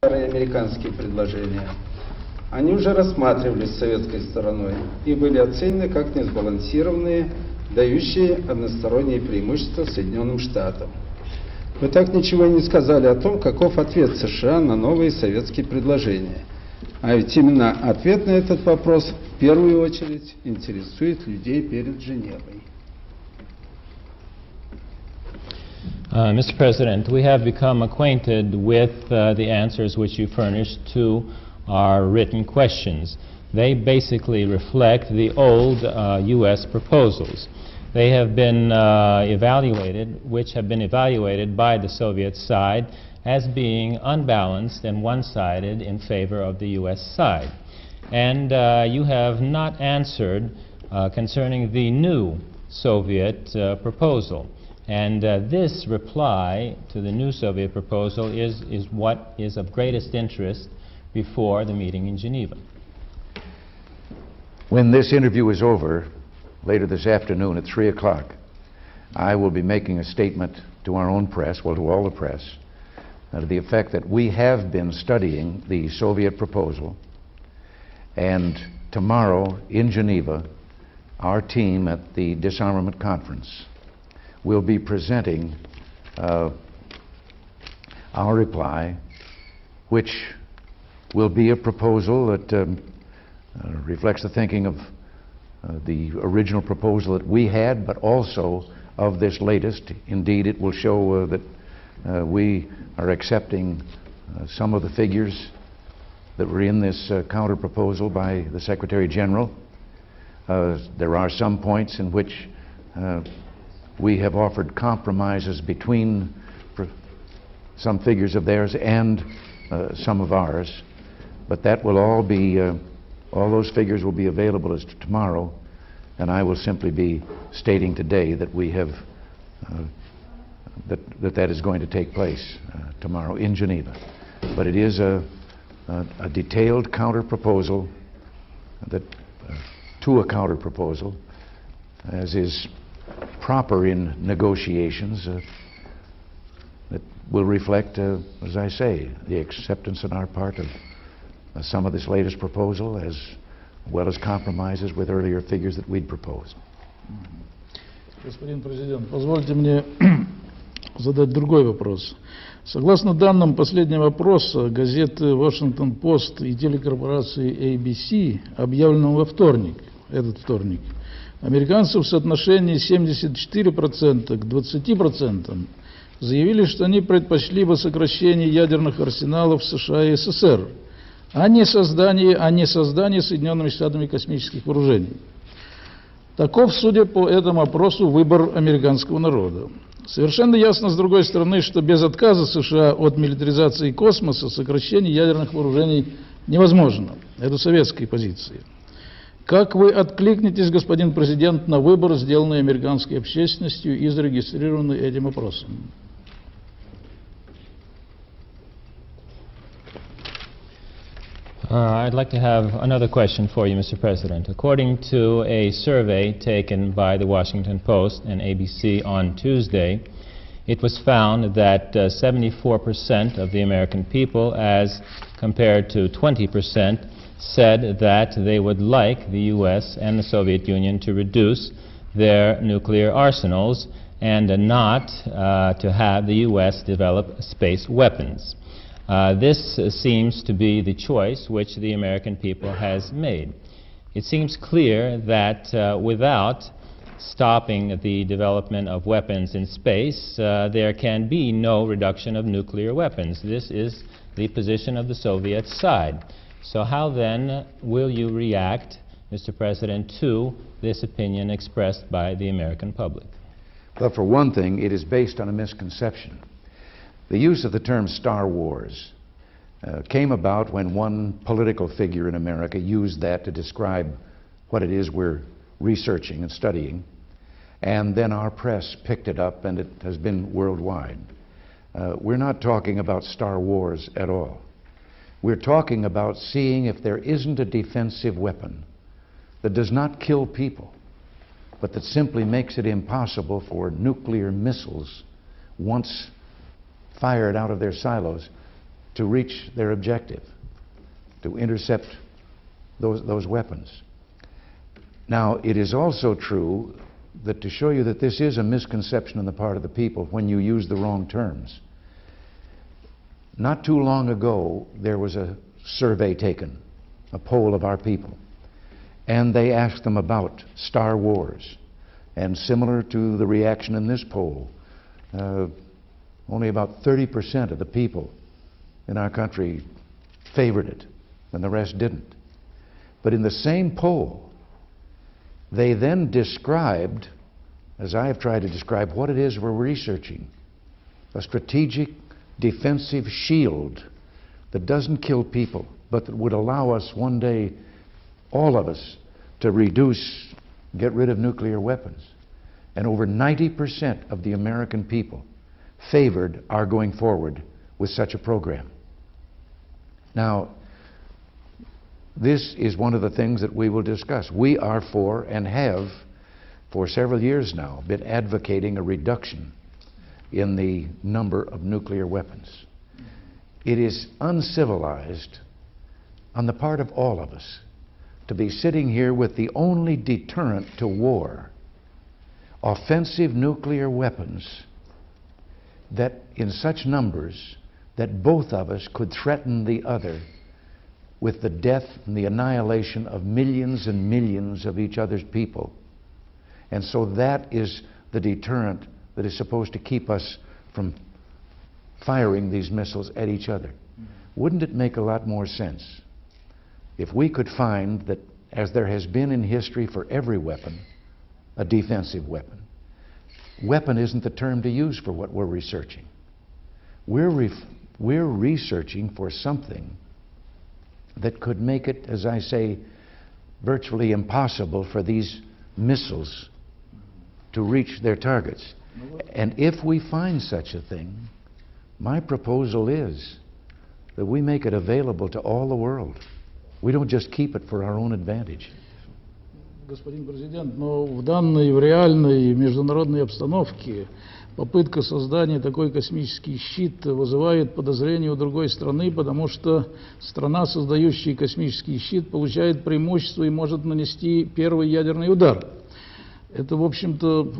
Американские предложения. Они уже рассматривались советской стороной и были оценены как несбалансированные, дающие односторонние преимущества Соединенным Штатам. Вы так ничего и не сказали о том, каков ответ США на новые советские предложения. А ведь именно ответ на этот вопрос в первую очередь интересует людей перед Женевой. Mr. President, we have become acquainted with the answers which you furnished to our written questions. They basically reflect the old U.S. proposals. They have been evaluated, which have been evaluated by the Soviet side as being unbalanced and one-sided in favor of the U.S. side. And you have not answered concerning the new Soviet proposal. And this reply to the new Soviet proposal is what is of greatest interest before the meeting in Geneva. When this interview is over, later this afternoon at 3 o'clock, I will be making a statement to our own press, well, to all the press, to the effect that we have been studying the Soviet proposal, and tomorrow in Geneva, our team at the Disarmament Conference will be presenting our reply, which will be a proposal that reflects the thinking of the original proposal that we had, but also of this latest. Indeed, it will show that we are accepting some of the figures that were in this counter proposal by the Secretary General. There are some points in which we have offered compromises between some figures of theirs and some of ours, but that will all be, all those figures will be available as tomorrow, and I will simply be stating today that we have, that is going to take place tomorrow in Geneva. But it is a detailed counter proposal that, to a counter proposal, as is proper in negotiations, that will reflect, as I say, the acceptance on our part of some of this latest proposal, as well as compromises with earlier figures that we'd proposed. Господин президент, позвольте мне задать другой вопрос. Согласно данным последнего опроса газеты «Вашингтон-Пост» и телекорпорации ABC, объявленного во вторник, этот вторник, американцы в соотношении 74% к 20% заявили, что они предпочли бы сокращение ядерных арсеналов США и СССР, а не создание Соединенными Штатами космических вооружений. Таков, судя по этому опросу, выбор американского народа. Совершенно ясно, с другой стороны, что без отказа США от милитаризации космоса сокращение ядерных вооружений невозможно. Это советские позиции. Как вы откликнетесь, господин президент, на выбор, сделанный американской общественностью и зарегистрированный этим опросом? I'd like to have another question for you, Mr. President. According to a survey taken by the Washington Post and ABC on Tuesday, it was found that 74% of the American people, as compared to 20%, said that they would like the U.S. and the Soviet Union to reduce their nuclear arsenals and not to have the U.S. develop space weapons. This seems to be the choice which the American people has made. It seems clear that without stopping the development of weapons in space, there can be no reduction of nuclear weapons. This is the position of the Soviet side. So how then will you react, Mr. President, to this opinion expressed by the American public? Well, for one thing, it is based on a misconception. The use of the term Star Wars came about when one political figure in America used that to describe what it is we're researching and studying, and then our press picked it up and it has been worldwide. We're not talking about Star Wars at all. We're talking about seeing if there isn't a defensive weapon that does not kill people, but that simply makes it impossible for nuclear missiles, once fired out of their silos, to reach their objective, to intercept those weapons. Now, it is also true that to show you that this is a misconception on the part of the people when you use the wrong terms, not too long ago there was a survey taken, a poll of our people, and they asked them about Star Wars. And similar to the reaction in this poll, only about 30% of the people in our country favored it, and the rest didn't. But in the same poll, they then described, as I have tried to describe, what it is we're researching. A strategic defensive shield that doesn't kill people, but that would allow us one day, all of us, to get rid of nuclear weapons. And over 90% of the American people favored our going forward with such a program. Now, this is one of the things that we will discuss. We are for, and have for several years now, been advocating a reduction in the number of nuclear weapons. It is uncivilized on the part of all of us to be sitting here with the only deterrent to war, offensive nuclear weapons, that in such numbers that both of us could threaten the other with the death and the annihilation of millions and millions of each other's people. And so that is the deterrent that is supposed to keep us from firing these missiles at each other. Wouldn't it make a lot more sense if we could find that, as there has been in history for every weapon, a defensive weapon? Weapon isn't the term to use for what we're researching. We're researching for something that could make it, as I say, virtually impossible for these missiles to reach their targets. And if we find such a thing, my proposal is that we make it available to all the world. We don't just keep it for our own advantage. Господин президент, но в данной, в реальной международной обстановке попытка создания такой космический щит вызывает подозрения у другой страны, потому что страна, создающая космический щит, получает преимущество и может нанести первый ядерный удар. Это, в общем-то,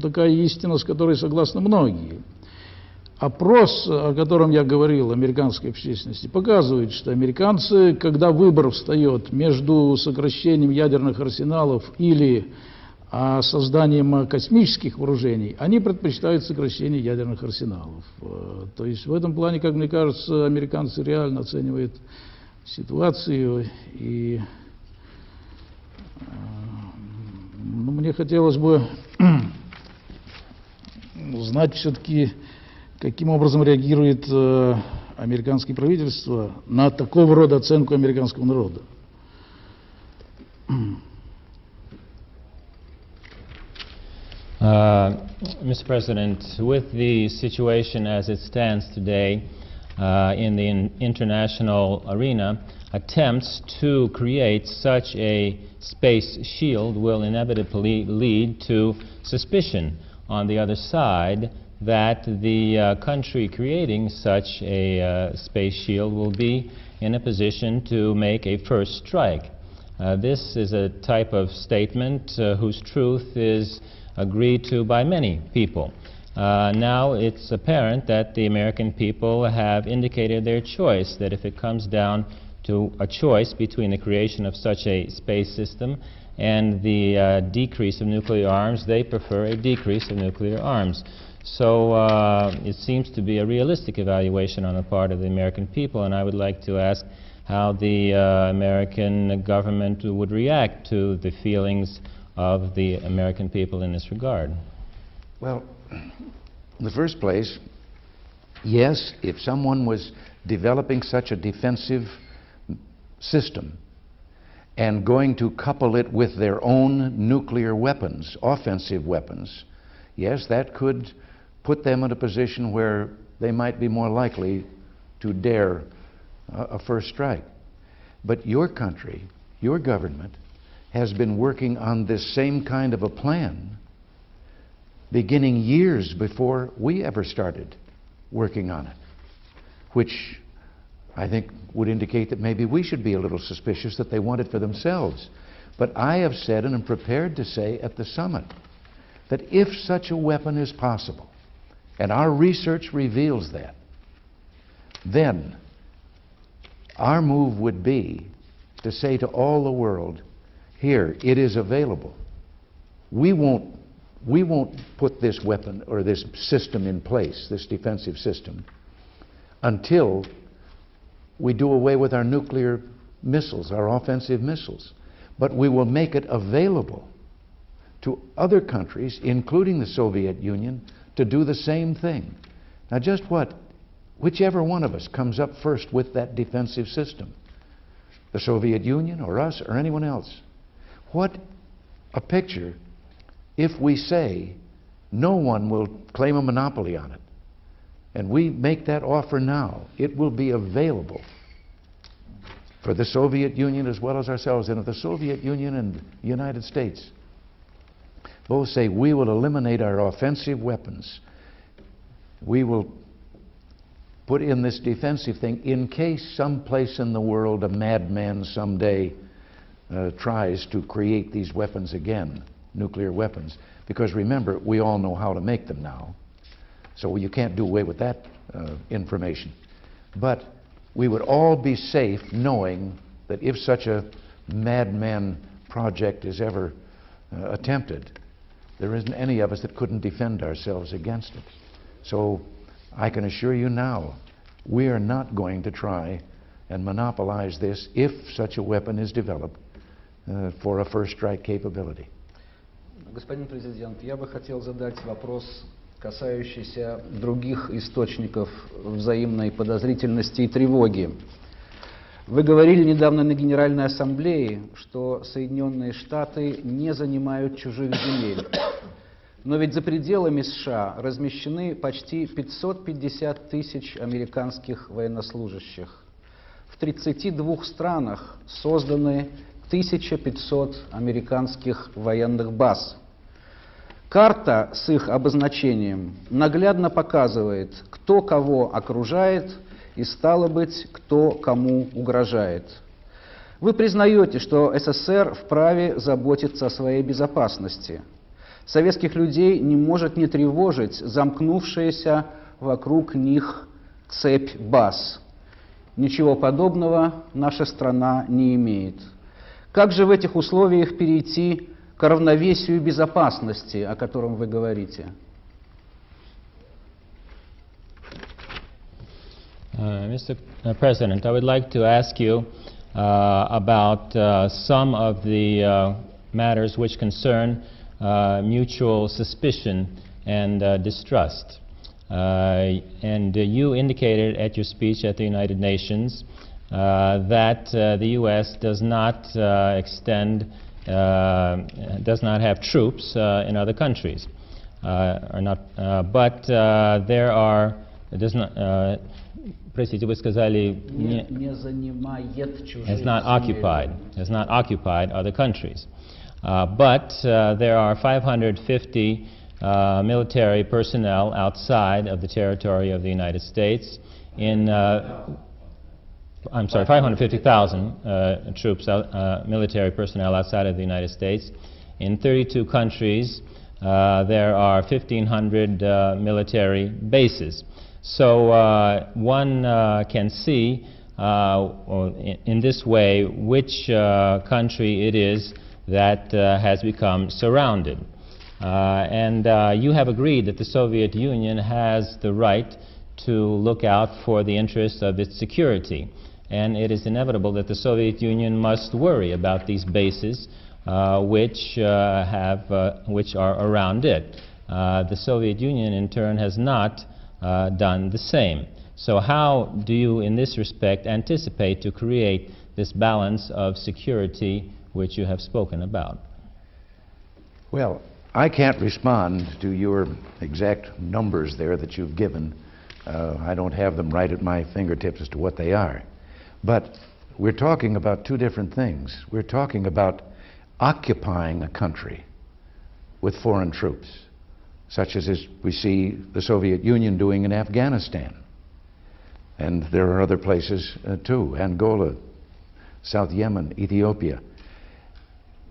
такая истина, с которой согласны многие. Опрос, о котором я говорил, американской общественности, показывает, что американцы, когда выбор встает между сокращением ядерных арсеналов или созданием космических вооружений, они предпочитают сокращение ядерных арсеналов. То есть в этом плане, как мне кажется, американцы реально оценивают ситуацию. И мне хотелось бы узнать все-таки, каким образом реагирует американское правительство на такого рода оценку американского народа. Mr. President, with the situation as it stands today in the international arena, attempts to create such a space shield will inevitably lead to suspicion on the other side that the country creating such a space shield will be in a position to make a first strike. This is a type of statement whose truth is agreed to by many people. Now it's apparent that the American people have indicated their choice, that if it comes down to a choice between the creation of such a space system and the decrease of nuclear arms, they prefer a decrease of nuclear arms. So it seems to be a realistic evaluation on the part of the American people, and I would like to ask how the American government would react to the feelings of the American people in this regard. Well, in the first place, yes, if someone was developing such a defensive system and going to couple it with their own nuclear weapons, offensive weapons, yes, that could put them in a position where they might be more likely to dare a first strike. But your country, your government, has been working on this same kind of a plan beginning years before we ever started working on it. which I think would indicate that maybe we should be a little suspicious that they want it for themselves. But I have said and am prepared to say at the summit that if such a weapon is possible, and our research reveals that, then our move would be to say to all the world, here, it is available. We won't put this weapon or this system in place, this defensive system, until we do away with our nuclear missiles, our offensive missiles. But we will make it available to other countries, including the Soviet Union, to do the same thing. Now just what? Whichever one of us comes up first with that defensive system, the Soviet Union or us or anyone else. What a picture if we say no one will claim a monopoly on it. And we make that offer now. It will be available for the Soviet Union as well as ourselves. And if the Soviet Union and the United States both say we will eliminate our offensive weapons, we will put in this defensive thing in case someplace in the world a madman someday tries to create these weapons again, nuclear weapons. Because remember, we all know how to make them now. So you can't do away with that information. But we would all be safe knowing that if such a madman project is ever attempted, there isn't any of us that couldn't defend ourselves against it. So I can assure you now, we are not going to try and monopolize this if such a weapon is developed for a first strike capability. Господин президент, я бы хотел задать вопрос, касающийся других источников взаимной подозрительности и тревоги. Вы говорили недавно на Генеральной Ассамблее, что Соединенные Штаты не занимают чужих земель. Но ведь за пределами США размещены почти 550 тысяч американских военнослужащих. В 32 странах созданы 1500 американских военных баз. Карта с их обозначением наглядно показывает, кто кого окружает и, стало быть, кто кому угрожает. Вы признаете, что СССР вправе заботиться о своей безопасности. Советских людей не может не тревожить замкнувшаяся вокруг них цепь баз. Ничего подобного наша страна не имеет. Как же в этих условиях перейти к равновесию безопасности, о котором вы говорите? Mr. President, I would like to ask you about some of the matters which concern mutual suspicion and distrust. And you indicated at your speech at the United Nations that the U.S. does not does not have troops in other countries, but there are, does not, простите, вы сказали, не занимает чужих has not occupied other countries. But there are 550 military personnel outside of the territory of the United States in, I'm sorry, 550,000 troops, military personnel outside of the United States. In 32 countries, there are 1,500 military bases. So one can see in this way which country it is that has become surrounded. And you have agreed that the Soviet Union has the right to look out for the interests of its security. And it is inevitable that the Soviet Union must worry about these bases which are around it. The Soviet Union, in turn, has not done the same. So how do you, in this respect, anticipate to create this balance of security which you have spoken about? Well, I can't respond to your exact numbers there that you've given. I don't have them right at my fingertips as to what they are. But we're talking about two different things. We're talking about occupying a country with foreign troops, such as we see the Soviet Union doing in Afghanistan. And there are other places too, Angola, South Yemen, Ethiopia.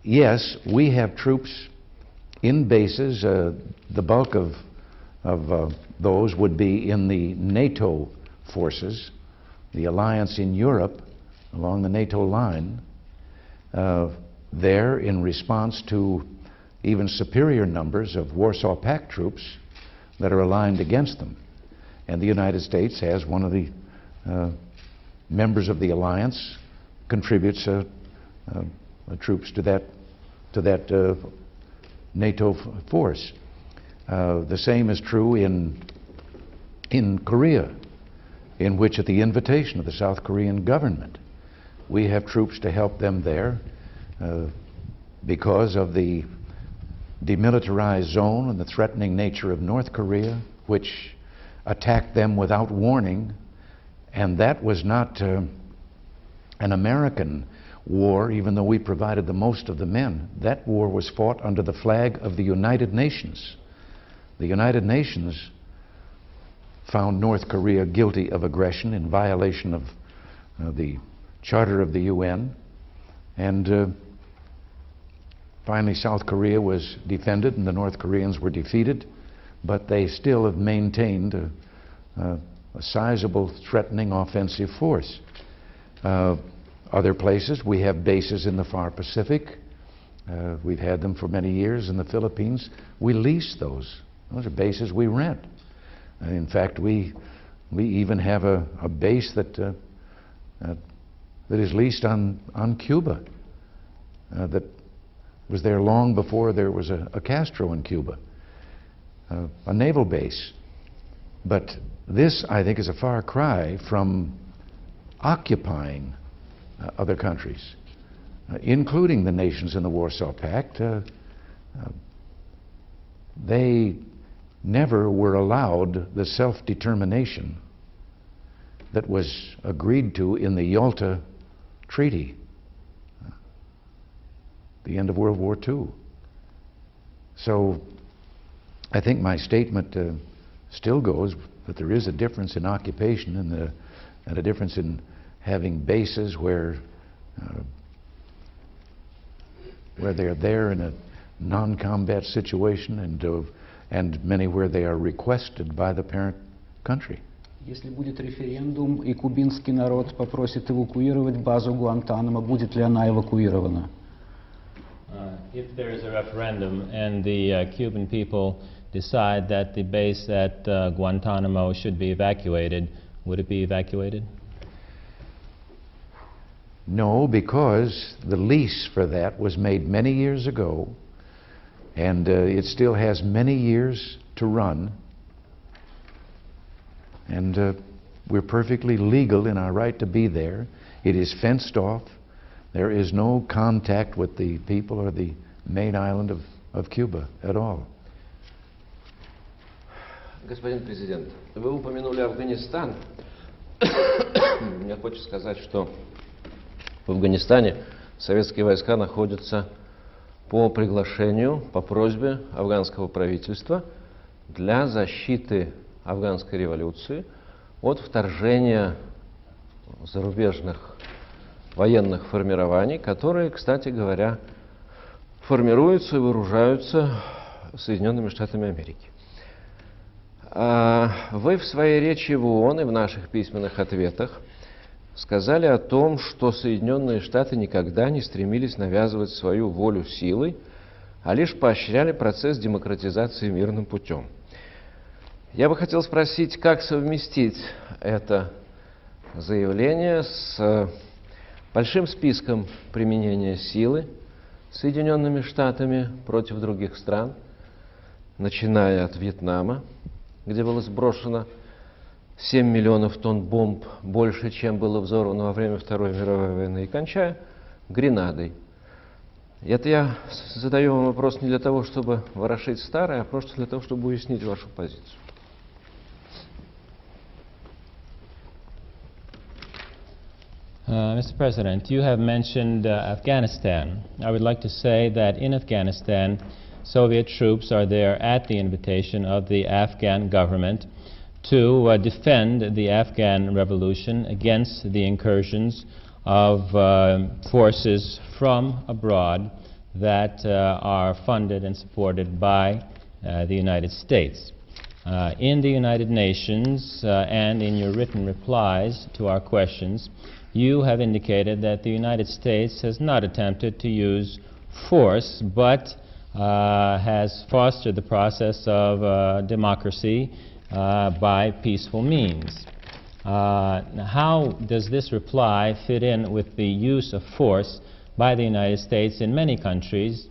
Yes, we have troops in bases. The bulk of those would be in the NATO forces, the alliance in Europe along the NATO line, there in response to even superior numbers of Warsaw Pact troops that are aligned against them. And the United States, as one of the members of the alliance, contributes troops to that NATO force. The same is true in Korea, in which, at the invitation of the South Korean government, we have troops to help them there because of the demilitarized zone and the threatening nature of North Korea, which attacked them without warning. And that was not an American war, even though we provided the most of the men. That war was fought under the flag of the United Nations. The United Nations found North Korea guilty of aggression in violation of the Charter of the UN, and finally South Korea was defended and the North Koreans were defeated, but they still have maintained a sizable threatening offensive force. Other places, we have bases in the far Pacific. We've had them for many years in the Philippines. We lease those. Those are bases we rent. In fact, we even have a base that is leased on Cuba, that was there long before there was a Castro in Cuba, a naval base. But this, I think, is a far cry from occupying other countries, including the nations in the Warsaw Pact. They never were allowed the self-determination that was agreed to in the Yalta Treaty, the end of World War II. So I think my statement still goes that there is a difference in occupation and a difference in having bases where they're there in a non-combat situation, and many where they are requested by the parent country. Если будет референдум и кубинский народ попросит эвакуировать базу Гуантанамо, будет ли она эвакуирована? If there is a referendum and the Cuban people decide that the base at Guantanamo should be evacuated, would it be evacuated? No, because the lease for that was made many years ago, and it still has many years to run. And we're perfectly legal in our right to be there. It is fenced off. There is no contact with the people or the main island of Cuba at all. Господин президент, вы упомянули Афганистан. Мне хочется сказать, что в Афганистане советские войска находятся по приглашению, по просьбе афганского правительства для защиты афганской революции от вторжения зарубежных военных формирований, которые, кстати говоря, формируются и вооружаются Соединенными Штатами Америки. Вы в своей речи в ООН и в наших письменных ответах сказали о том, что Соединенные Штаты никогда не стремились навязывать свою волю силой, а лишь поощряли процесс демократизации мирным путем. Я бы хотел спросить, как совместить это заявление с большим списком применения силы Соединенными Штатами против других стран, начиная от Вьетнама, где было сброшено 7 миллионов тонн бомб, больше, чем было взорвано во время Второй мировой войны, и кончая Гренадой. Это я задаю вам вопрос не для того, чтобы ворошить старое, а просто для того, чтобы уяснить вашу позицию. Mr. President, you have mentioned Afghanistan. I would like to say that in Afghanistan, Soviet troops are there at the invitation of the Afghan government to defend the Afghan revolution against the incursions of forces from abroad that are funded and supported by the United States. In the United Nations and in your written replies to our questions, you have indicated that the United States has not attempted to use force, but has fostered the process of democracy by peaceful means. How does this reply fit in with the use of force by the United States in many countries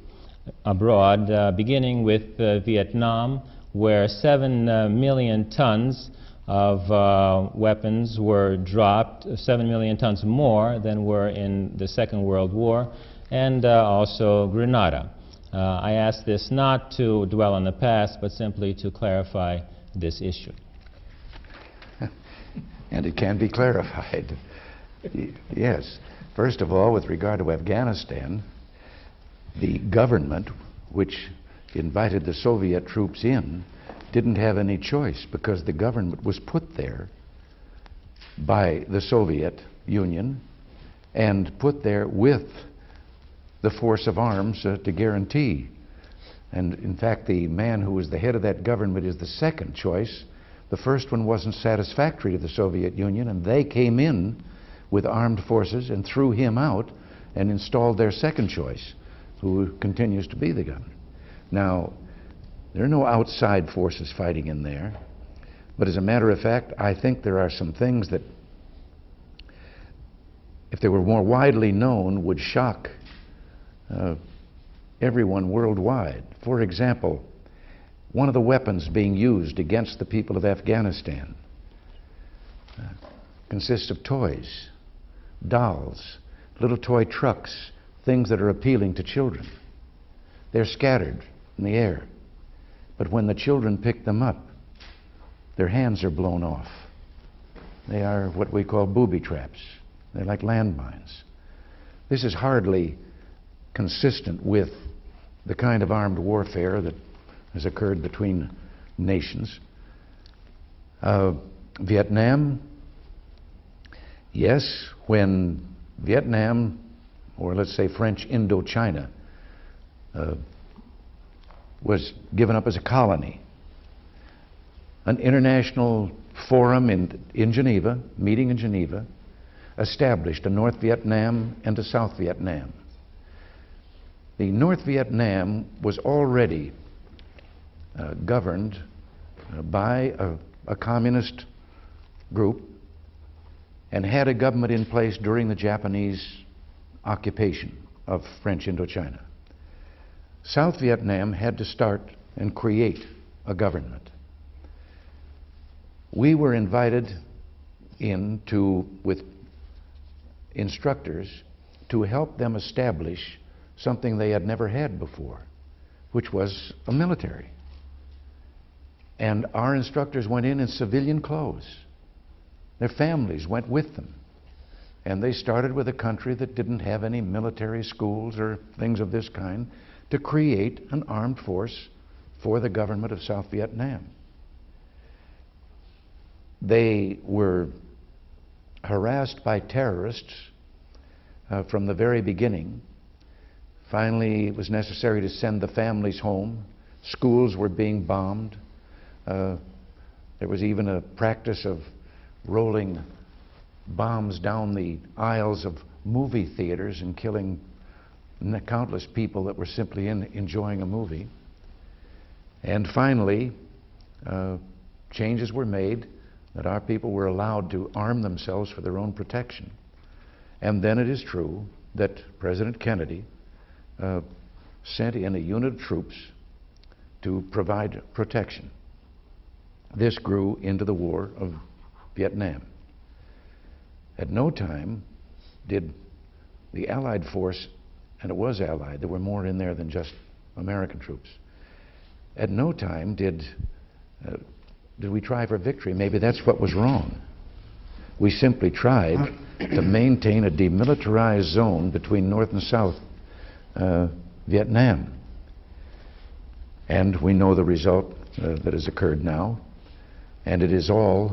abroad, beginning with Vietnam, where 7 million tons of weapons were dropped, 7 million tons more than were in the Second World War, and also Grenada. I ask this not to dwell on the past, but simply to clarify this issue. And it can be clarified. Yes. First of all, with regard to Afghanistan, the government, which invited the Soviet troops in, didn't have any choice, because the government was put there by the Soviet Union and put there with the force of arms to guarantee. And in fact, the man who was the head of that government is the second choice. The first one wasn't satisfactory to the Soviet Union, and they came in with armed forces and threw him out and installed their second choice, who continues to be the governor. Now, there are no outside forces fighting in there, but as a matter of fact, I think there are some things that, if they were more widely known, would shock everyone worldwide. For example, one of the weapons being used against the people of Afghanistan consists of toys, dolls, little toy trucks, things that are appealing to children. They're scattered in the air, but when the children pick them up, their hands are blown off. They are what we call booby traps. They're like landmines. This is hardly consistent with the kind of armed warfare that has occurred between nations. Vietnam, yes, when Vietnam, or let's say French Indochina, was given up as a colony, an international forum in Geneva, meeting in Geneva, established a North Vietnam and a South Vietnam. The North Vietnam was already governed by a communist group and had a government in place during the Japanese occupation of French Indochina. South Vietnam had to start and create a government. We were invited in with instructors to help them establish something they had never had before, which was a military. And our instructors went in civilian clothes. Their families went with them. And they started with a country that didn't have any military schools or things of this kind to create an armed force for the government of South Vietnam. They were harassed by terrorists from the very beginning. Finally, it was necessary to send the families home. Schools were being bombed. There was even a practice of rolling bombs down the aisles of movie theaters and killing countless people that were simply enjoying a movie. And finally, changes were made that our people were allowed to arm themselves for their own protection. And then it is true that President Kennedy sent in a unit of troops to provide protection. This grew into the War of Vietnam. At no time did the Allied force, and it was Allied, there were more in there than just American troops, at no time did we try for victory. Maybe that's what was wrong. We simply tried to maintain a demilitarized zone between North and South Vietnam. And we know the result that has occurred now. and it is all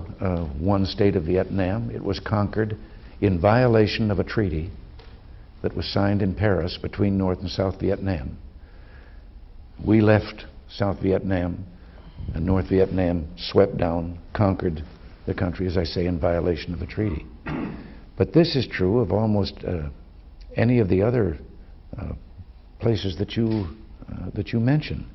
one state of Vietnam. It was conquered in violation of a treaty that was signed in Paris between North and South Vietnam. We left South Vietnam, and North Vietnam swept down, conquered the country, as I say, in violation of a treaty. But this is true of almost any of the other places that you mention.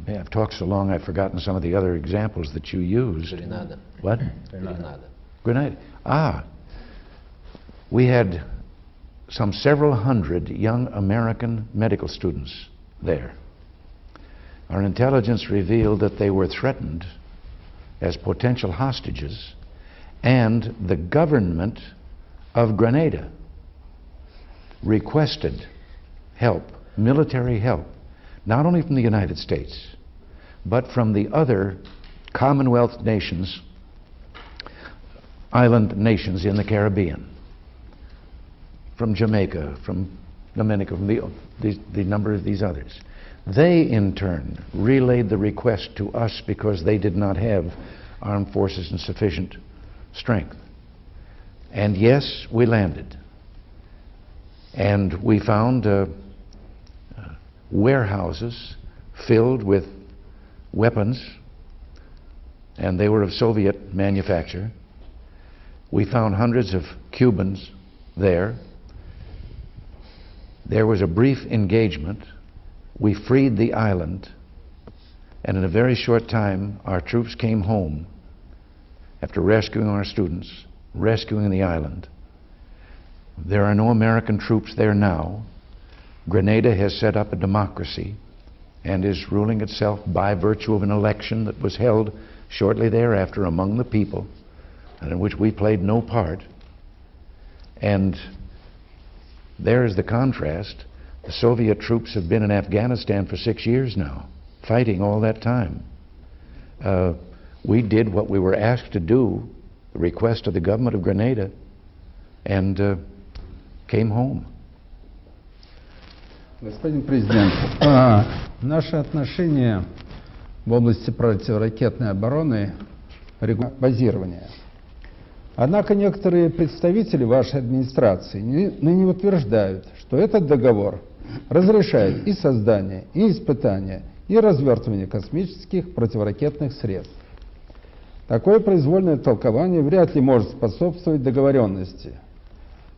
I've talked so long I've forgotten some of the other examples that you used. Grenada. What? Grenada. Grenada. We had several hundred young American medical students there. Our intelligence revealed that they were threatened as potential hostages, and the government of Grenada requested help, military help, not only from the United States, but from the other Commonwealth nations, island nations in the Caribbean, from Jamaica, from Dominica, from the number of these others. They, in turn, relayed the request to us because they did not have armed forces in sufficient strength. And yes, we landed. And we found warehouses filled with weapons, and they were of Soviet manufacture. We found hundreds of Cubans there. There was a brief engagement. We freed the island, and in a very short time, our troops came home after rescuing our students, rescuing the island. There are no American troops there now. Grenada has set up a democracy and is ruling itself by virtue of an election that was held shortly thereafter among the people, and in which we played no part. And there is the contrast. The Soviet troops have been in Afghanistan for 6 years now, fighting all that time. We did what we were asked to do, the request of the government of Grenada, and came home. Господин президент, наши отношения в области противоракетной обороны базирования. Однако некоторые представители вашей администрации ныне утверждают, что этот договор разрешает и создание, и испытание, и развертывание космических противоракетных средств. Такое произвольное толкование вряд ли может способствовать договоренности.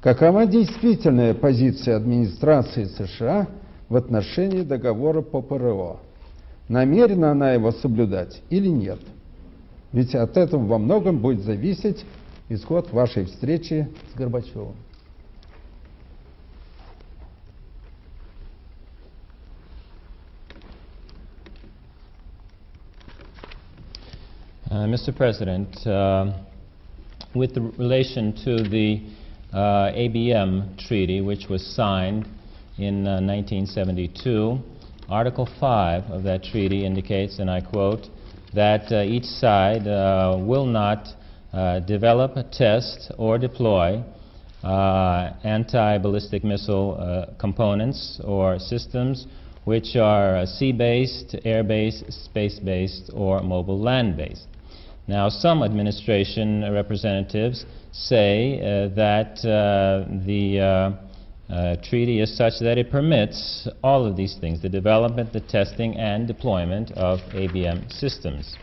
Какова действительная позиция администрации США в отношении договора по ПРО? Намерена она его соблюдать или нет? Ведь от этого во многом будет зависеть исход вашей встречи с Горбачевым. Mr. President, with relation to the ABM treaty, which was signed in 1972, Article 5 of that treaty indicates, and I quote, that each side will not develop, test, or deploy anti-ballistic missile components or systems which are sea-based, air-based, space-based, or mobile land-based. Now, some administration representatives say that the treaty is such that it permits all of these things, the development, the testing, and deployment of ABM systems.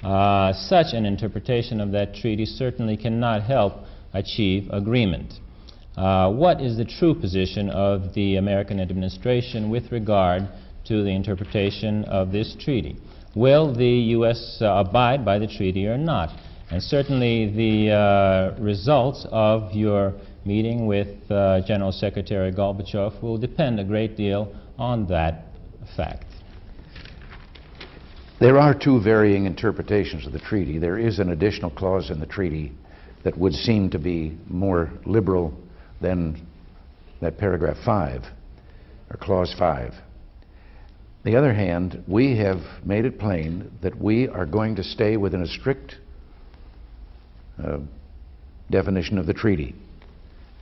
Such an interpretation of that treaty certainly cannot help achieve agreement. What is the true position of the American administration with regard to the interpretation of this treaty? Will the U.S. abide by the treaty or not? And certainly the results of your meeting with General Secretary Gorbachev will depend a great deal on that fact. There are two varying interpretations of the treaty. There is an additional clause in the treaty that would seem to be more liberal than that paragraph 5, or clause 5. On the other hand, we have made it plain that we are going to stay within a strict definition of the treaty.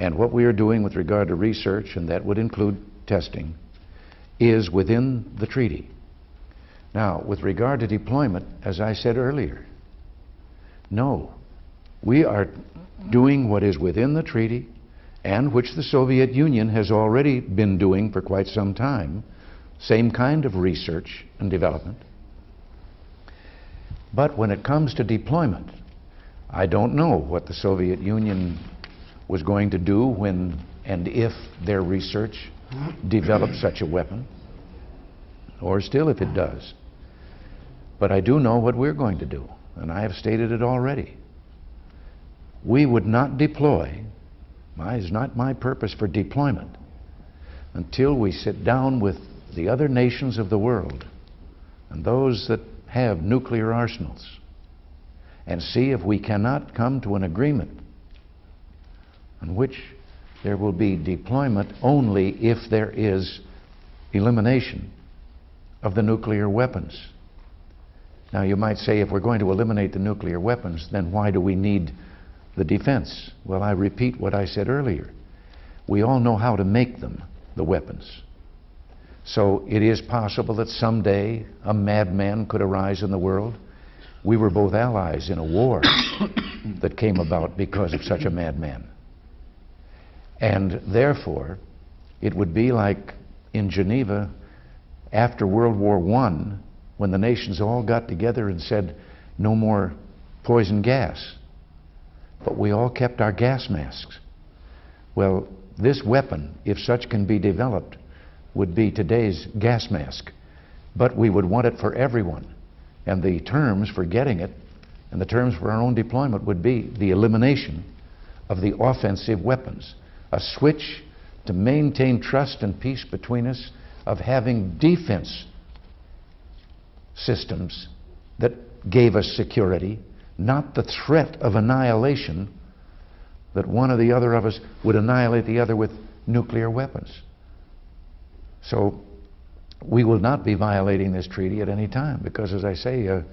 And what we are doing with regard to research, and that would include testing, is within the treaty. Now, with regard to deployment, as I said earlier, no. We are doing what is within the treaty and which the Soviet Union has already been doing for quite some time, same kind of research and development. But when it comes to deployment, I don't know what the Soviet Union was going to do when and if their research developed such a weapon, or still if it does. But I do know what we're going to do, and I have stated it already. We would not deploy, it's not my purpose for deployment, until we sit down with the other nations of the world and those that have nuclear arsenals and see if we cannot come to an agreement in which there will be deployment only if there is elimination of the nuclear weapons. Now you might say, if we're going to eliminate the nuclear weapons, then why do we need the defense? Well, I repeat what I said earlier. We all know how to make them, the weapons. So it is possible that someday a madman could arise in the world. We were both allies in a war that came about because of such a madman. And therefore, it would be like in Geneva after World War I, when the nations all got together and said, no more poison gas. But we all kept our gas masks. Well, this weapon, if such can be developed, would be today's gas mask. But we would want it for everyone. And the terms for getting it and the terms for our own deployment would be the elimination of the offensive weapons. A switch to maintain trust and peace between us, of having defense systems that gave us security, not the threat of annihilation that one or the other of us would annihilate the other with nuclear weapons. So we will not be violating this treaty at any time, because, as I say, it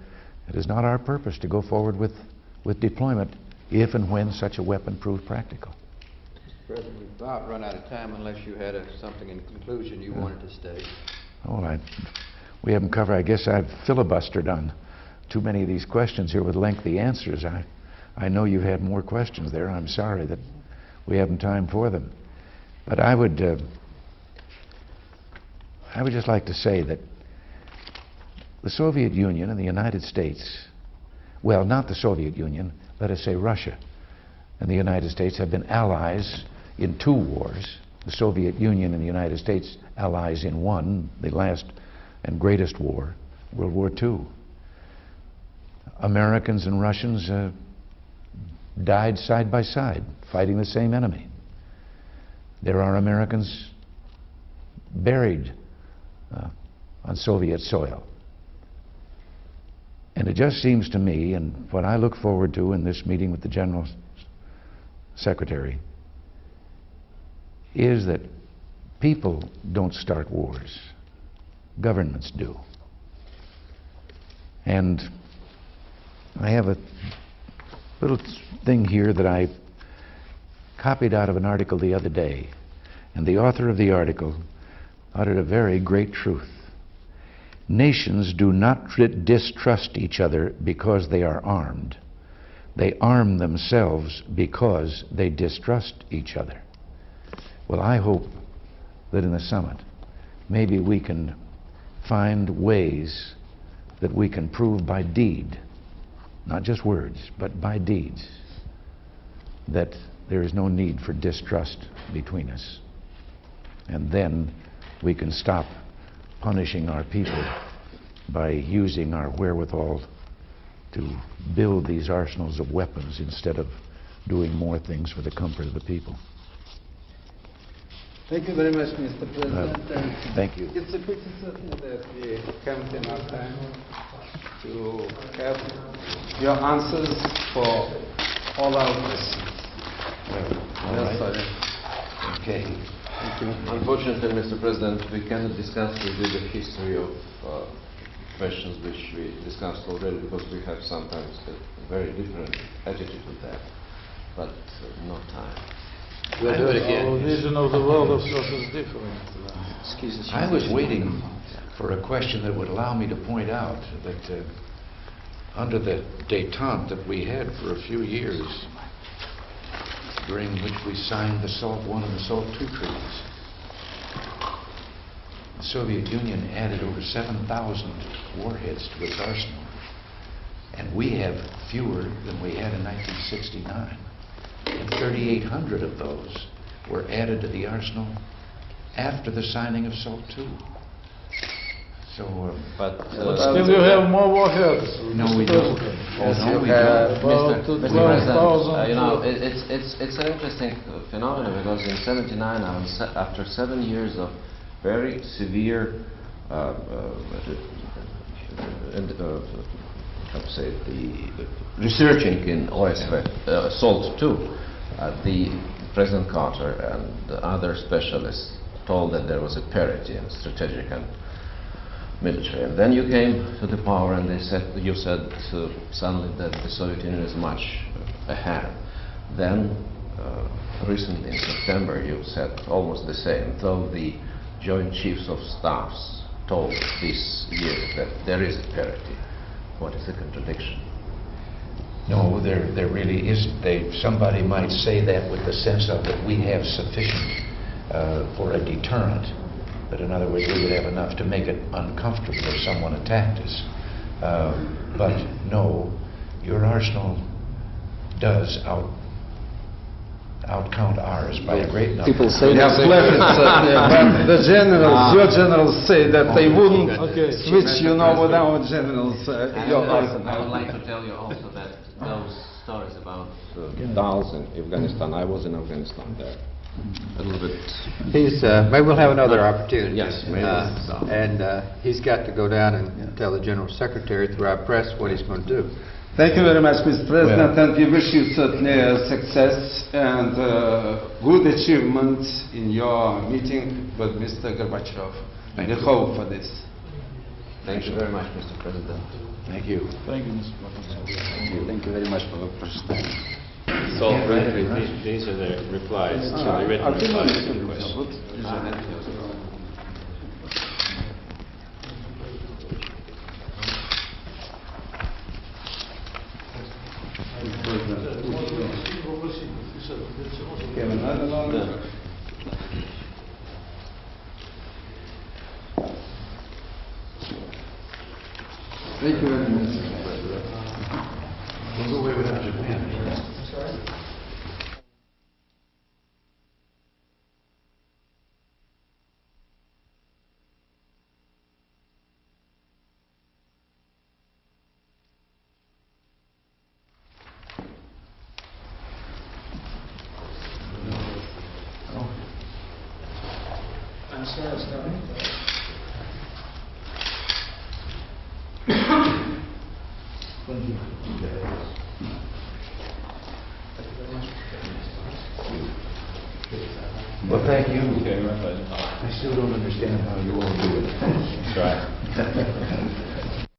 is not our purpose to go forward with deployment if and when such a weapon proves practical. Mr. President, we've about run out of time unless you had something in conclusion you wanted to state. Oh, we haven't covered. I guess I've filibustered on too many of these questions here with lengthy answers. I know you've had more questions there. I'm sorry that we haven't time for them. But I would just like to say that the Soviet Union and the United States, well, not the Soviet Union, let us say Russia and the United States have been allies in 2 wars. The Soviet Union and the United States allies in one, the last and greatest war, World War II. Americans and Russians died side by side, fighting the same enemy. There are Americans buried on Soviet soil. And it just seems to me, and what I look forward to in this meeting with the General Secretary, is that people don't start wars. Governments do. And I have a little thing here that I copied out of an article the other day, and the author of the article uttered a very great truth. Nations do not distrust each other because they are armed. They arm themselves because they distrust each other. Well, I hope that in the summit, maybe we can find ways that we can prove by deed, not just words, but by deeds, that there is no need for distrust between us. And then we can stop punishing our people by using our wherewithal to build these arsenals of weapons instead of doing more things for the comfort of the people. Thank you very much, Mr. President. Thank you. It's a pity certainly that we haven't enough time to have your answers for all our questions. All right. Sorry. Okay. Unfortunately, Mr. President, we cannot discuss with you the history of questions which we discussed already, because we have sometimes a very different attitude to that, but no time. We'll do it Our again. vision of the world of thought is different. I was waiting for a question that would allow me to point out that under the détente that we had for a few years, during which we signed the SALT I and the SALT II treaties, the Soviet Union added over 7,000 warheads to its arsenal, and we have fewer than we had in 1969. And 3,800 of those were added to the arsenal after the signing of SALT II. So, But Still you have more warheads. no, we don't. Yes, No, you we have. don't. About Mr. 12,000. President, you know, it's an interesting phenomenon because in '79, after 7 years of very severe, how to say it, the researching in OSV, SALT II, the President Carter and the other specialists told that there was a parity in strategic and military. And then you came to the power and you said suddenly that the Soviet Union is much ahead. Then recently in September you said almost the same, though the Joint Chiefs of Staffs told this year that there is a parity. What is the contradiction? No, there really isn't. Somebody might say that with the sense of that we have sufficient for a deterrent. That in other words, we would have enough to make it uncomfortable if someone attacked us. But no, your arsenal does outcount ours by a great number. People say We have that. but the generals, your generals say that they wouldn't Okay. switch, you know, without generals. Your I arsenal. would like to tell you also that those stories about dolls in Afghanistan, I was in Afghanistan there. A little bit. Maybe we'll have another opportunity. Yes, maybe. And he's got to go down and tell the General Secretary through our press what he's going to do. Thank you very much, Mr. President, and we wish you certainly success and good achievement in your meeting with Mr. Gorbachev. We hope for this. Thank you very much, Mr. President. Thank you. Thank you, Mr. President. Thank you very much for the presentation. So these are the replies to the written replies to the question. Thank you very much. We'll go away without Japan. Well, thank you. Okay, my pleasure. I still don't understand how you all do it. Try.